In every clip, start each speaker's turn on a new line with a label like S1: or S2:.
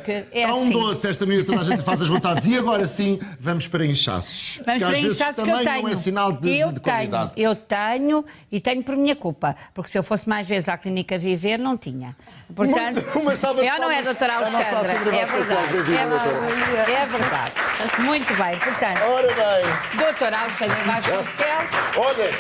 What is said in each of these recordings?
S1: porque é
S2: Está um
S1: assim.
S2: doce esta minuta, toda a gente faz as vontades. E agora sim, vamos para inchaços.
S1: Vamos
S2: que
S1: para
S2: às vezes
S1: inchaços que
S2: também
S1: eu tenho.
S2: não é sinal de qualidade.
S1: Eu tenho e tenho por minha culpa. Porque se eu fosse mais vezes à clínica viver, não tinha. Portanto,
S2: Uma salva de
S1: eu não é
S2: palmas
S1: doutora
S2: à nossa
S1: Alexandra.
S2: Assembleia
S1: É
S2: Vasconcelos.
S1: verdade.
S2: Bem-vinda, doutora.
S1: É verdade. Muito bem. Portanto,
S2: Ora bem,
S1: doutora Alexandra Vasconcelos.
S2: olha,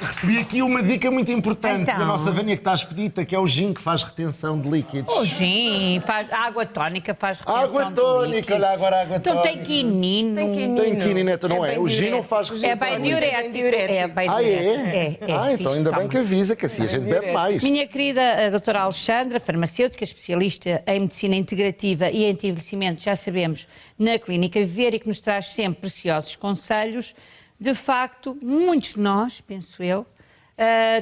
S2: recebi aqui uma dica muito importante
S1: Então.
S2: da nossa Vânia que está expedita, que é o gin que faz retenção de líquidos.
S1: O gin, a água tónica faz retenção
S2: Água
S1: de
S2: tónica,
S1: líquidos.
S2: olha agora a água
S1: Então
S2: tónica.
S1: tem quinino.
S2: Tem quinina, não é?
S3: bem
S2: O gin não faz
S1: É
S2: retenção
S1: bem
S2: de líquidos.
S1: diurético. É bem
S2: Ah,
S1: diurético.
S2: é? Ah, então
S1: fixe,
S2: ainda bem
S1: toma.
S2: que avisa, que assim a gente bebe mais.
S1: Minha querida a doutora Alexandra, farmacêutica, especialista em medicina integrativa e anti-envelhecimento, já sabemos, na Clínica Viver e que nos traz sempre preciosos conselhos. De facto, muitos de nós, penso eu,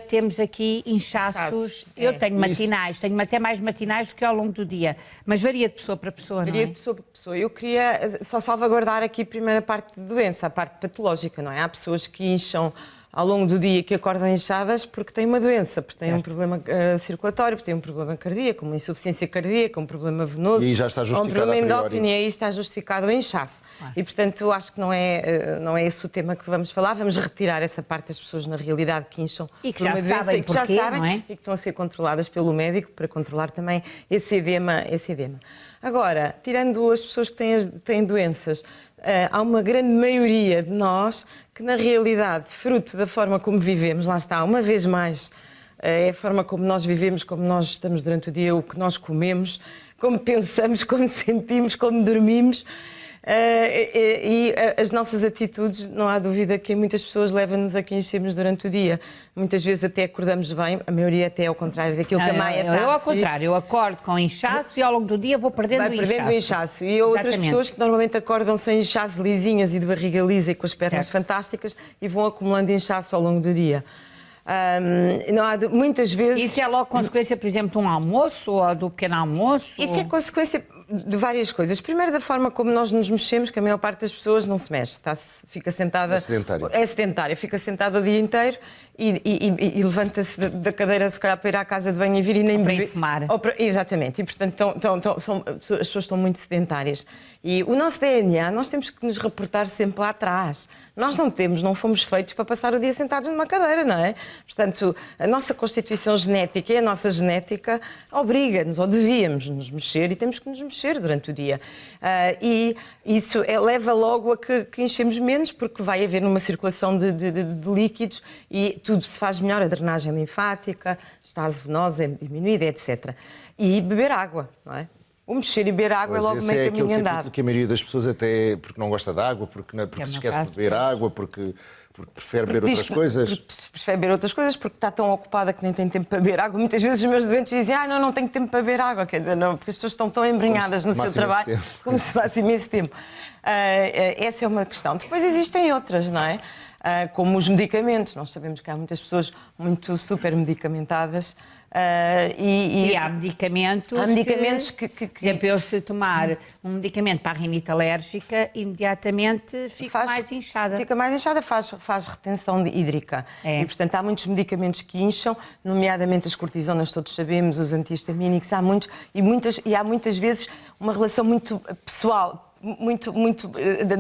S1: temos aqui inchaços. Eu tenho matinais, tenho até mais matinais do que ao longo do dia, mas varia de pessoa para pessoa,
S3: Varia
S1: não
S3: de
S1: é?
S3: pessoa para pessoa. Eu queria só salvaguardar aqui a primeira parte de doença, a parte patológica, não é? Há pessoas que incham ao longo do dia, que acordam inchadas porque têm uma doença, porque têm um problema circulatório, porque têm um problema cardíaco, uma insuficiência cardíaca, um problema venoso.
S2: E aí já está justificado
S3: um problema
S2: a priori.
S3: endócrino, e aí está justificado o inchaço. E, portanto, eu acho que não é esse o tema que vamos falar. Vamos retirar essa parte das pessoas, na realidade, que incham
S1: E que
S3: por
S1: já
S3: uma doença
S1: sabem
S3: e que já
S1: porquê,
S3: sabem
S1: não é?
S3: e que estão a ser controladas pelo médico para controlar também esse edema. Agora, tirando as pessoas que têm doenças, há uma grande maioria de nós que, na realidade, fruto da forma como vivemos, lá está, uma vez mais, é a forma como nós vivemos, como nós estamos durante o dia, o que nós comemos, como pensamos, como sentimos, como dormimos. E as nossas atitudes, não há dúvida que muitas pessoas levam-nos a que enchemos durante o dia. Muitas vezes até acordamos bem, a maioria até ao contrário daquilo que a Maia está.
S1: Eu ao contrário, eu acordo com inchaço e ao longo do dia vou perdendo
S3: Vai
S1: o
S3: perdendo o inchaço. E há outras
S1: Exatamente.
S3: pessoas que normalmente acordam sem inchaço, lisinhas e de barriga lisa e com as pernas
S1: Certo.
S3: fantásticas e vão acumulando inchaço ao longo do dia. Não há, muitas vezes...
S1: Isso é logo consequência, por exemplo, de um almoço ou do pequeno almoço?
S3: Isso é consequência de várias coisas. Primeiro, da forma como nós nos mexemos, que a maior parte das pessoas não se mexe, fica sentada...
S2: É
S3: É sedentária, fica sentada o dia inteiro e levanta-se da cadeira, se calhar, para ir à casa de banho e vir e nem
S1: Ou para
S3: beber.
S1: infumar.
S3: Exatamente, e portanto as pessoas estão muito sedentárias. E o nosso DNA, nós temos que nos reportar sempre lá atrás. Nós não fomos feitos para passar o dia sentados numa cadeira, não é? Portanto, a nossa constituição genética e a nossa genética obriga-nos, ou devíamos nos mexer, e temos que nos mexer durante o dia. E isso leva logo a que enchemos menos, porque vai haver uma circulação de líquidos e tudo se faz melhor, a drenagem linfática, a estase venosa é diminuída, etc. E beber água, não é? O mexer e beber água é logo
S2: Esse
S3: meio caminho
S2: aquele
S3: andado.
S2: tipo que a maioria das pessoas até porque não gosta de água, porque se
S1: meu
S2: esquece
S1: caso,
S2: de beber água, porque prefere beber outras coisas.
S3: Prefere beber outras coisas porque está tão ocupada que nem tem tempo para beber água. Muitas vezes os meus doentes dizem não tenho tempo para beber água. Quer dizer, não, porque as pessoas estão tão embrenhadas no seu trabalho, como se passe imenso tempo. Essa é uma questão. Depois existem outras, não é? Como os medicamentos. Nós sabemos que há muitas pessoas muito super medicamentadas.
S1: E há medicamentos.
S3: Há medicamentos que...
S1: Por exemplo, eu se tomar um medicamento para a rinite alérgica, imediatamente fico mais inchada.
S3: Fica mais inchada, faz retenção hídrica.
S1: É.
S3: E, portanto, há muitos medicamentos que incham, nomeadamente as cortisonas, todos sabemos, os antihistamínicos, há muitos, e há muitas vezes uma relação muito pessoal, muito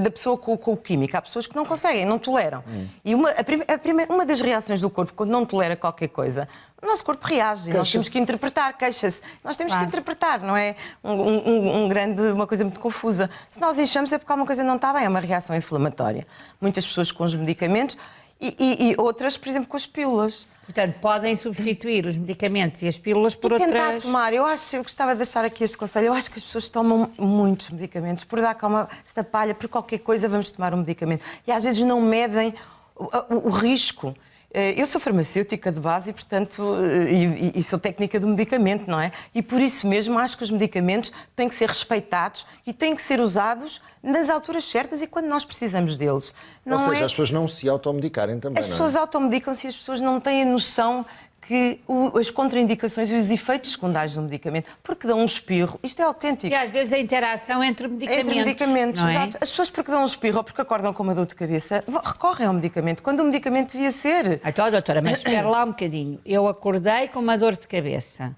S3: da pessoa com o químico. Há pessoas que não conseguem, não toleram. E uma das reações do corpo, quando não tolera qualquer coisa, o nosso corpo reage. Nós temos que interpretar, queixa-se. Nós temos que interpretar, não é uma coisa muito confusa. Se nós inchamos é porque alguma coisa não está bem, é uma reação inflamatória. Muitas pessoas com os medicamentos e outras, por exemplo, com as pílulas.
S1: Portanto, podem substituir os medicamentos e as pílulas por outras...
S3: tentar tomar. Eu gostava de deixar aqui este conselho. Eu acho que as pessoas tomam muitos medicamentos. Por dar cá esta palha, por qualquer coisa, vamos tomar um medicamento. E às vezes não medem o risco. Eu sou farmacêutica de base e, portanto, e sou técnica do medicamento, não é? E por isso mesmo acho que os medicamentos têm que ser respeitados e têm que ser usados nas alturas certas e quando nós precisamos deles.
S2: Ou seja, as pessoas não se automedicarem também,
S3: As pessoas automedicam-se e as pessoas não têm a noção que as contraindicações e os efeitos secundários do medicamento, porque dão um espirro, isto é autêntico.
S1: E às vezes a interação entre medicamentos, não é?
S3: Exato. As pessoas porque dão um espirro ou porque acordam com uma dor de cabeça, recorrem ao medicamento, quando o medicamento devia ser.
S1: Então, doutora, mas espera lá um bocadinho. Eu acordei com uma dor de cabeça.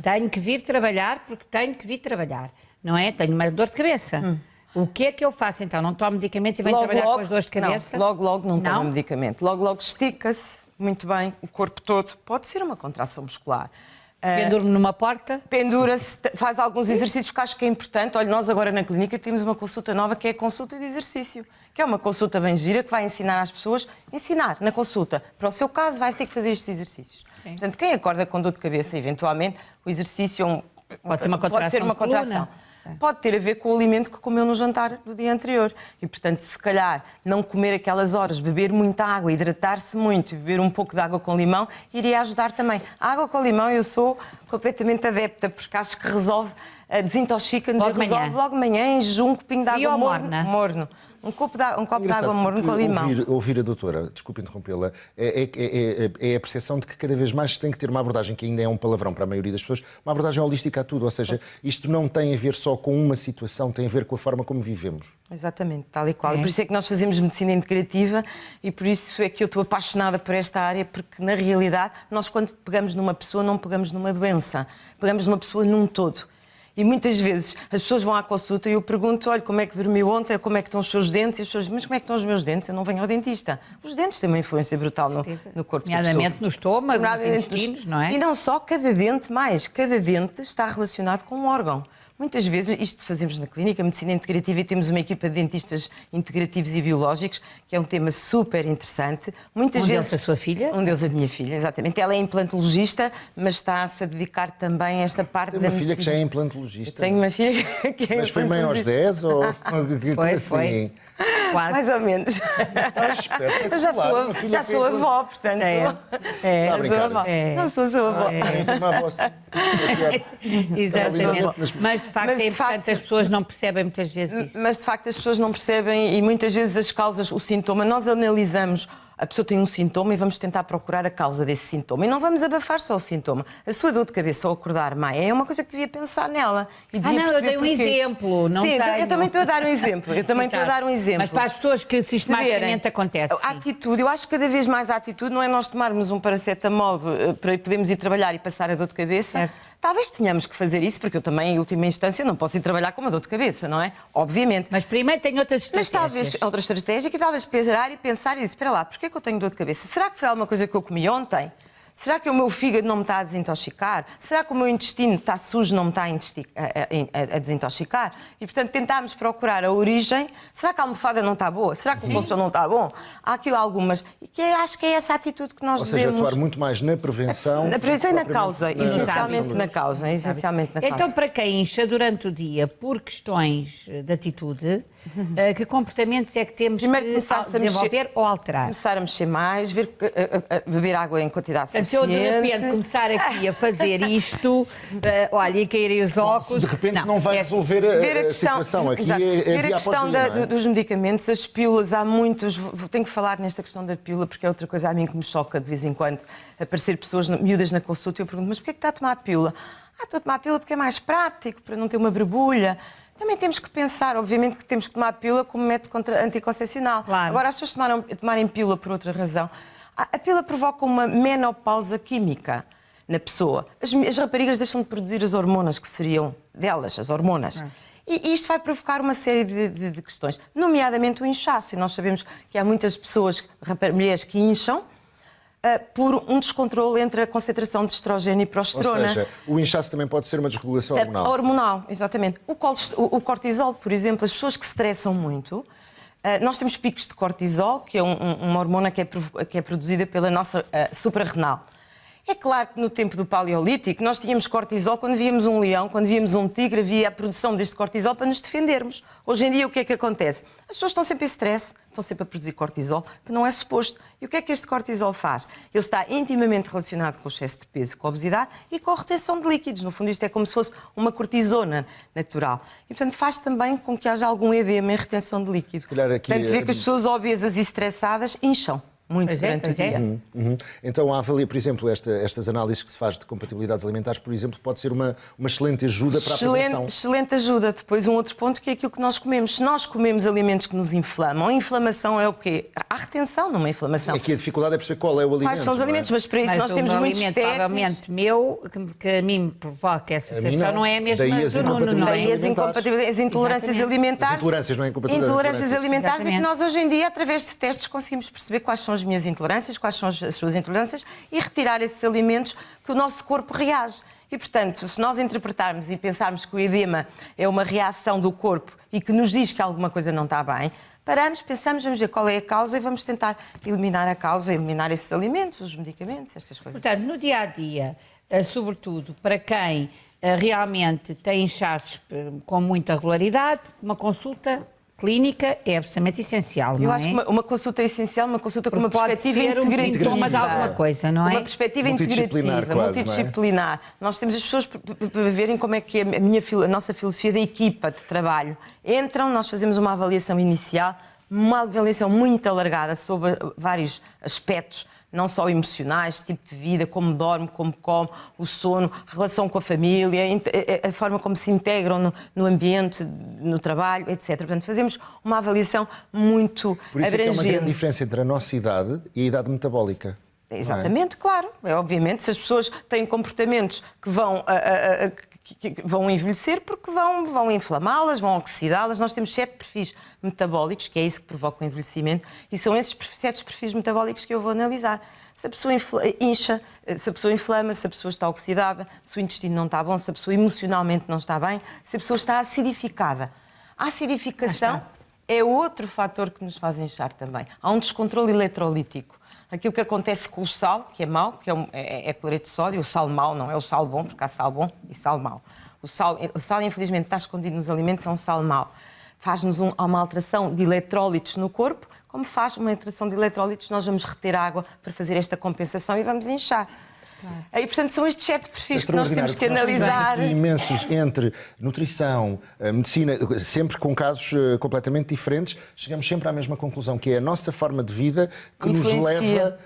S1: Tenho que vir trabalhar porque tenho que vir trabalhar. não é? Tenho uma dor de cabeça. O que é que eu faço então? Não tomo medicamento e venho trabalhar com as dores de cabeça?
S3: Não, logo não toma medicamento. Logo estica-se muito bem o corpo todo. Pode ser uma contração muscular.
S1: Penduro-me numa porta?
S3: Pendura-se, faz alguns exercícios que acho que é importante. Olha, nós agora na clínica temos uma consulta nova que é a consulta de exercício, que é uma consulta bem gira que vai ensinar às pessoas, ensinar na consulta. Para o seu caso, vai ter que fazer estes exercícios.
S1: Sim.
S3: Portanto, quem acorda com dor de cabeça, eventualmente, o exercício
S1: Pode ser uma contração.
S3: Pode ter a ver com o alimento que comeu no jantar do dia anterior. E, portanto, se calhar não comer aquelas horas, beber muita água, hidratar-se muito, beber um pouco de água com limão, iria ajudar também. A água com limão eu sou completamente adepta, porque acho que resolve, desintoxica-nos e resolve logo de manhã, em jejum, um copinho de água morno. Um copo de água morno com limão.
S2: Ouvir a doutora, desculpe interrompê-la, é a percepção de que cada vez mais se tem que ter uma abordagem, que ainda é um palavrão para a maioria das pessoas, uma abordagem holística a tudo, ou seja, isto não tem a ver só com uma situação, tem a ver com a forma como vivemos.
S3: Exatamente, tal e qual. Por isso é que nós fazemos medicina integrativa e por isso é que eu estou apaixonada por esta área, porque na realidade nós quando pegamos numa pessoa não pegamos numa doença, pegamos numa pessoa num todo. E muitas vezes as pessoas vão à consulta e eu pergunto, olha, como é que dormiu ontem, como é que estão os seus dentes? E as pessoas dizem, mas como é que estão os meus dentes? Eu não venho ao dentista. Os dentes têm uma influência brutal no corpo da pessoa.
S1: Nomeadamente no estômago, nos intestinos, não é?
S3: E não só, cada dente está relacionado com um órgão. Muitas vezes, isto fazemos na clínica, medicina integrativa, e temos uma equipa de dentistas integrativos e biológicos, que é um tema super interessante. Muitas vezes,
S1: deles a sua filha?
S3: Um deles a minha filha, exatamente. Ela é implantologista, mas está-se a dedicar também a esta parte da medicina.
S2: Tem uma filha que já é implantologista?
S3: Tenho uma filha que é
S2: Mas foi mãe aos 10 ou...
S1: Foi. Quase.
S3: Mais ou menos. Eu já sou avó, portanto. Não sou sua avó.
S1: Exatamente. Mas de facto é importante, as pessoas não percebem muitas vezes isso.
S3: Mas de facto as pessoas não percebem e muitas vezes as causas, o sintoma, nós analisamos. A pessoa tem um sintoma e vamos tentar procurar a causa desse sintoma. E não vamos abafar só o sintoma. A sua dor de cabeça ao acordar, Maia, é uma coisa que devia pensar nela. E devia
S1: eu dei um exemplo. Não
S3: Sim,
S1: tenho.
S3: Eu também estou a dar um exemplo. Mas
S1: para as pessoas que sistematicamente acontece.
S3: A atitude, eu acho que cada vez mais a atitude não é nós tomarmos um paracetamol para podermos ir trabalhar e passar a dor de cabeça.
S1: Certo.
S3: Talvez tenhamos que fazer isso, porque eu também, em última instância, não posso ir trabalhar com uma dor de cabeça, não é? Obviamente.
S1: Mas primeiro tem outras estratégias.
S3: Mas talvez outra estratégia que talvez parar e pensar e dizer, espera lá, porquê é que eu tenho dor de cabeça? Será que foi alguma coisa que eu comi ontem? Será que o meu fígado não me está a desintoxicar? Será que o meu intestino está sujo, não me está a desintoxicar? E, portanto, tentámos procurar a origem. Será que a almofada não está boa? Será que o colchão não está bom? Há aqui algumas. E acho que é essa a atitude que nós devemos...
S2: Ou seja, atuar muito mais na prevenção...
S3: Na prevenção e na causa. Essencialmente na causa.
S1: Então, para quem incha durante o dia por questões de atitude, que comportamentos é que temos que desenvolver ou alterar?
S3: Começar a mexer mais, beber água em quantidade suficiente.
S1: Se eu de repente começar aqui a fazer isto, olha, e caírem os óculos...
S2: De repente não vai resolver a situação. Aqui
S3: ver a questão dos medicamentos, as pílulas, há muitos... Tenho que falar nesta questão da pílula, porque é outra coisa a mim que me choca de vez em quando, aparecer pessoas miúdas na consulta e eu pergunto, mas porquê é que está a tomar a pílula? Estou a tomar a pílula porque é mais prático, para não ter uma borbulha. Também temos que pensar, obviamente, que temos que tomar a pílula como método anticoncepcional.
S1: Claro.
S3: Agora, as pessoas tomarem pílula por outra razão. A pílula provoca uma menopausa química na pessoa. As raparigas deixam de produzir as hormonas que seriam delas, as hormonas. E isto vai provocar uma série de questões, nomeadamente o inchaço. E nós sabemos que há muitas pessoas, mulheres, que incham por um descontrole entre a concentração de estrogênio e progesterona.
S2: Ou seja, o inchaço também pode ser uma desregulação hormonal.
S3: Hormonal, exatamente. O cortisol, por exemplo, as pessoas que se estressam muito, nós temos picos de cortisol, que é uma hormona que é produzida pela nossa suprarrenal. É claro que no tempo do Paleolítico nós tínhamos cortisol quando víamos um leão, quando víamos um tigre, havia a produção deste cortisol para nos defendermos. Hoje em dia o que é que acontece? As pessoas estão sempre em stress, estão sempre a produzir cortisol, que não é suposto. E o que é que este cortisol faz? Ele está intimamente relacionado com o excesso de peso, com a obesidade e com a retenção de líquidos. No fundo isto é como se fosse uma cortisona natural. E portanto faz também com que haja algum edema em retenção de líquido.
S2: Aqui,
S3: portanto vê que as pessoas obesas e estressadas incham. muito
S1: Pois é,
S3: durante o
S1: pois é.
S3: dia.
S2: Então, por exemplo, estas análises que se faz de compatibilidades alimentares, por exemplo, pode ser uma excelente ajuda para a prevenção.
S3: Excelente ajuda. Depois, um outro ponto que é aquilo que nós comemos. Se nós comemos alimentos que nos inflamam, a inflamação é o quê? Há retenção numa inflamação.
S2: Aqui a dificuldade é perceber qual é o alimento.
S3: Quais são os alimentos? Mas para isso
S1: Mas
S3: nós temos
S1: um
S3: muitos
S1: alimento,
S3: técnicos.
S1: provavelmente, meu, que a mim me provoca essa
S2: A mim
S1: sensação, não é a mesma
S2: Daí as
S1: do Nuno, não
S3: Daí
S1: é?
S3: as incompatibilidades, as intolerâncias
S1: Exatamente.
S3: alimentares.
S2: As intolerâncias, não é incompatibilidade,
S3: Intolerâncias alimentares, e que
S1: Exatamente.
S3: nós hoje em dia, através de testes, conseguimos perceber quais são as minhas intolerâncias, quais são as suas intolerâncias e retirar esses alimentos que o nosso corpo reage. E, portanto, se nós interpretarmos e pensarmos que o edema é uma reação do corpo e que nos diz que alguma coisa não está bem, paramos, pensamos, vamos ver qual é a causa e vamos tentar eliminar a causa, eliminar esses alimentos, os medicamentos, estas coisas.
S1: Portanto, no dia a dia, sobretudo para quem realmente tem inchaços com muita regularidade, uma consulta clínica é absolutamente essencial, não
S3: Eu
S1: é?
S3: acho que uma consulta é essencial, uma consulta com uma
S1: Porque pode
S3: perspectiva
S1: ser um
S3: integrativa.
S1: sintoma de alguma coisa, não é?
S3: Uma perspectiva
S2: Multidisciplinar
S3: integrativa,
S2: quase,
S3: multidisciplinar. Nós temos as pessoas para verem como é que é a nossa filosofia da equipa de trabalho. Entram, nós fazemos uma avaliação inicial, uma avaliação muito alargada sobre vários aspectos, não só emocionais, tipo de vida, como dorme, como come, o sono, relação com a família, a forma como se integram no ambiente, no trabalho, etc. Portanto, fazemos uma avaliação muito
S2: Por isso é que
S3: abrangente.
S2: há uma grande diferença entre a nossa idade e a idade metabólica.
S3: Exatamente, claro. Obviamente, se as pessoas têm comportamentos que vão envelhecer porque vão inflamá-las, vão oxidá-las. Nós temos 7 perfis metabólicos, que é isso que provoca o envelhecimento, e são esses 7 perfis metabólicos que eu vou analisar. Se a pessoa incha, se a pessoa inflama, se a pessoa está oxidada, se o intestino não está bom, se a pessoa emocionalmente não está bem, se a pessoa está acidificada. A acidificação é outro fator que nos faz inchar também. Há um descontrole eletrolítico. Aquilo que acontece com o sal, que é mau, que é cloreto de sódio, o sal mau, não é o sal bom, porque há sal bom e sal mau. O sal, infelizmente, está escondido nos alimentos, é um sal mau. Faz-nos uma alteração de eletrólitos no corpo, como faz uma alteração de eletrólitos, nós vamos reter água para fazer esta compensação e vamos inchar. Claro. E, portanto, são estes 7 perfis que nós temos que analisar.
S2: Nós temos aqui imensos entre nutrição, medicina, sempre com casos completamente diferentes, chegamos sempre à mesma conclusão, que é a nossa forma de vida que nos leva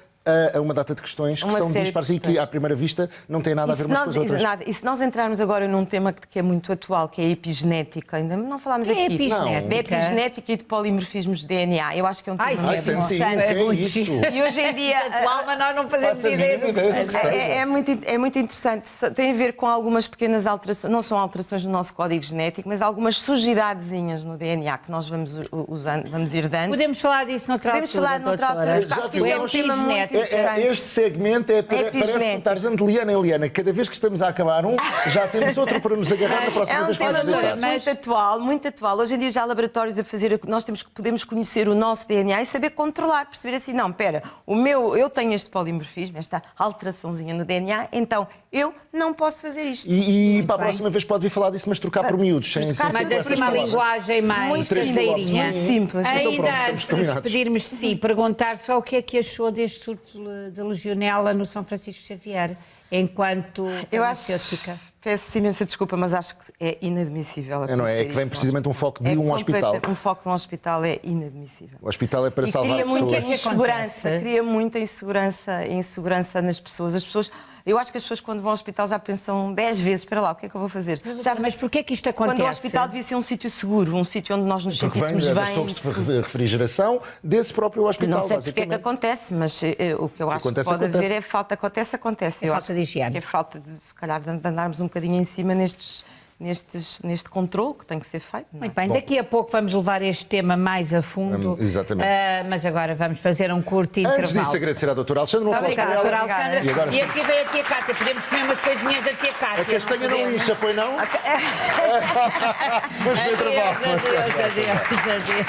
S2: a uma data de questões que são dispares e que, à primeira vista, não têm nada a ver umas com as outras.
S3: E se nós entrarmos agora num tema que é muito atual, que é a epigenética, ainda não falámos aqui.
S1: Epigenética?
S3: Da epigenética e de polimorfismos de DNA. Eu acho que é um tema muito interessante.
S2: É isso.
S3: E hoje em dia...
S1: Atual, mas nós não fazemos ideia do que seja.
S3: É muito interessante. Tem a ver com algumas pequenas alterações, não são alterações no nosso código genético, mas algumas sujidadezinhas no DNA que nós vamos usando, vamos herdando.
S1: Podemos falar disso noutra altura,
S3: Podemos falar noutra altura. Acho que isto é um tema muito interessante.
S2: Este segmento parece estar de liana em liana. Cada vez que estamos a acabar já temos outro para nos agarrar na próxima vez que vais dizer.
S3: Muito atual. Hoje em dia já há laboratórios a fazer, nós podemos conhecer o nosso DNA e saber controlar, perceber assim, não, espera, eu tenho este polimorfismo, esta alteraçãozinha no DNA, então eu não posso fazer isto.
S2: E para a próxima vez pode vir falar disso, mas trocar por miúdos.
S1: Mas assim uma linguagem mais caseirinha.
S3: Muito simples.
S1: Ainda antes de nos despedirmos de si, perguntar só o que é que achou deste surto de legionela no São Francisco Xavier, enquanto farmacêutica.
S3: Peço imensa desculpa, mas acho que é inadmissível.
S2: Não é que vem precisamente um foco de um hospital.
S3: Um foco de um hospital é inadmissível.
S2: O hospital é para salvar
S3: pessoas. Cria muita insegurança nas pessoas. Eu acho que as pessoas quando vão ao hospital já pensam 10 vezes, espera lá, o que é que eu vou fazer?
S1: Mas porquê é que isto acontece?
S3: Quando o hospital devia ser um sítio seguro, um sítio onde nós nos sentíssemos bem.
S2: Das torres de refrigeração desse próprio hospital.
S3: Não sei porque é que acontece, mas o que eu acho que pode haver é falta. Acontece.
S1: É falta de higiene.
S3: É falta de, se calhar, de andarmos um bocadinho em cima neste controle que tem que ser feito.
S1: Muito bem, daqui a pouco vamos levar este tema mais a fundo.
S2: Exatamente.
S1: Mas agora vamos fazer um curto intervalo.
S2: Antes disso, agradecer à doutora Alexandra.
S1: Obrigada, doutora Alexandra.
S2: E, agora,
S1: e aqui veio a tia Cátia. Podemos comer umas coisinhas da tia Cátia.
S2: A castanha não incha, foi não? Vamos para o intervalo.
S1: Adeus.